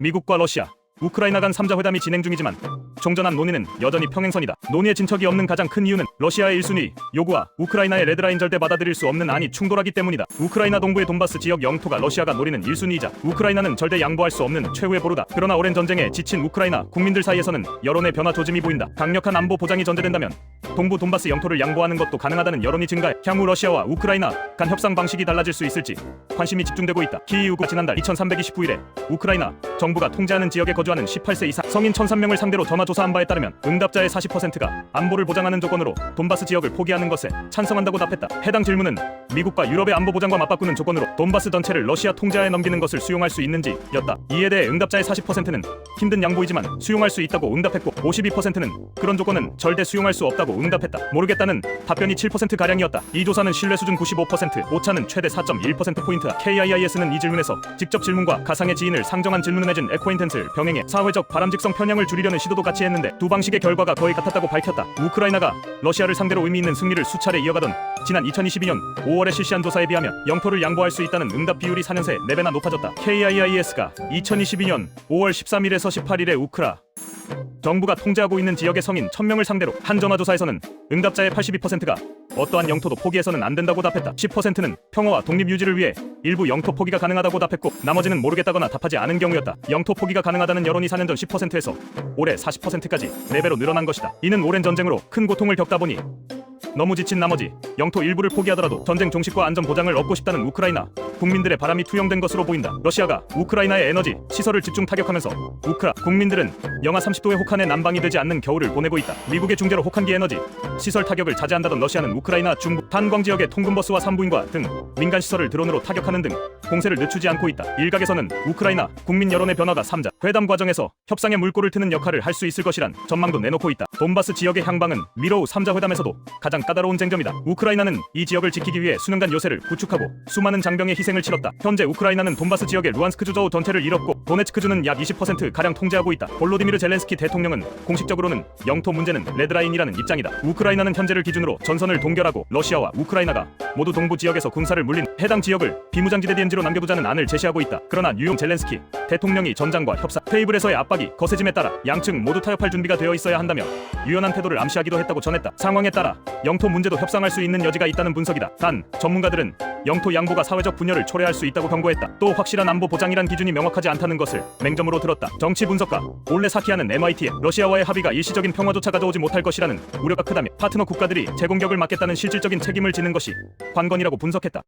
미국과 러시아, 우크라이나 간 3자 회담이 진행 중이지만 종전한 논의는 여전히 평행선이다. 논의의 진척이 없는 가장 큰 이유는 러시아의 1순위 요구와 우크라이나의 레드라인 절대 받아들일 수 없는 안이 충돌하기 때문이다. 우크라이나 동부의 돈바스 지역 영토가 러시아가 노리는 1순위이자 우크라이나는 절대 양보할 수 없는 최후의 보루다. 그러나 오랜 전쟁에 지친 우크라이나 국민들 사이에서는 여론의 변화 조짐이 보인다. 강력한 안보 보장이 전제된다면 동부 돈바스 영토를 양보하는 것도 가능하다는 여론이 증가해 향후 러시아와 우크라이나 간 협상 방식이 달라질 수 있을지 관심이 집중되고 있다. 키이우가 지난달 2329일에 우크라이나 정부가 통제하는 지역에 거주하는 18세 이상 성인 1,300명을 상대로 전화조사한 바에 따르면 응답자의 40%가 안보를 보장하는 조건으로 돈바스 지역을 포기하는 것에 찬성한다고 답했다. 해당 질문은 미국과 유럽의 안보 보장과 맞바꾸는 조건으로 돈바스 전체를 러시아 통제하에 넘기는 것을 수용할 수 있는지였다. 이에 대해 응답자의 40%는 힘든 양보이지만 수용할 수 있다고 응답했고 52%는 그런 조건은 절대 수용할 수 없다고 응답했다. 모르겠다는 답변이 7%가량이었다. 이 조사는 신뢰 수준 95%, 오차는 최대 4.1%포인트다. KIIS는 이 질문에서 직접 질문과 가상의 지인을 상정한 질문을 맺은 에코인텐스를 병행해 사회적 바람직성 편향을 줄이려는 시도도 같이 했는데 두 방식의 결과가 거의 같았다고 밝혔다. 우크라이나가 러시아를 상대로 의미 있는 승리를 수차례 이어가던 지난 2022년 5월에 실시한 조사에 비하면 영토를 양보할 수 있다는 응답 비율이 4년 새 4배나 높아졌다. KIIS가 2022년 5월 13일에서 18일에 우크라 정부가 통제하고 있는 지역의 성인 1000명을 상대로 한 전화조사에서는 응답자의 82%가 어떠한 영토도 포기해서는 안 된다고 답했다. 10%는 평화와 독립 유지를 위해 일부 영토 포기가 가능하다고 답했고 나머지는 모르겠다거나 답하지 않은 경우였다. 영토 포기가 가능하다는 여론이 4년 전 10%에서 올해 40%까지 4배로 늘어난 것이다. 이는 오랜 전쟁으로 큰 고통을 겪다 보니 너무 지친 나머지 영토 일부를 포기하더라도 전쟁 종식과 안전 보장을 얻고 싶다는 우크라이나 국민들의 바람이 투영된 것으로 보인다. 러시아가 우크라이나의 에너지 시설을 집중 타격하면서 우크라 국민들은 영하 30도의 혹한에 난방이 되지 않는 겨울을 보내고 있다. 미국의 중재로 혹한기 에너지 시설 타격을 자제한다던 러시아는 우크라이나 중부 탄광 지역의 통근버스와 산부인과 등 민간 시설을 드론으로 타격하는 등 공세를 늦추지 않고 있다. 일각에서는 우크라이나 국민 여론의 변화가 3자 회담 과정에서 협상의 물꼬를 트는 역할을 할 수 있을 것이란 전망도 내놓고 있다. 돈바스 지역의 향방은 미러 후 3자 회담에서도 가장 까다로운 쟁점이다. 우크라이나는 이 지역을 지키기 위해 수년간 요새를 구축하고 수많은 장병의 희생을 치렀다. 현재 우크라이나는 돈바스 지역의 루안스크주저우 전체를 잃었고 도네츠크주는 약 20%가량 통제하고 있다. 볼로디미르 젤렌스키 대통령은 공식적으로는 영토 문제는 레드라인이라는 입장이다. 우크라이나는 현재를 기준으로 전선을 동결하고 러시아와 우크라이나가 모두 동부 지역에서 군사를 물린 해당 지역을 비무장지대 DMZ로 남겨두자는 안을 제시하고 있다. 그러나 뉴욕 젤렌스키 대통령이 전장과 협상 테이블에서의 압박이 거세짐에 따라 양측 모두 타협할 준비가 되어 있어야 한다며 유연한 태도를 암시하기도 했다고 전했다. 상황에 따라 영토 문제도 협상할 수 있는 여지가 있다는 분석이다. 단 전문가들은 영토 양보가 사회적 분열을 초래할 수 있다고 경고했다. 또 확실한 안보 보장이란 기준이 명확하지 않다는 것을 맹점으로 들었다. 정치 분석가 올레 사키아는 MIT에 러시아와의 합의가 일시적인 평화조차 가져오지 못할 것이라는 우려가 크다며 파트너 국가들이 재공격을 막겠다는 실질적인 책임을 지는 것이 관건이라고 분석했다.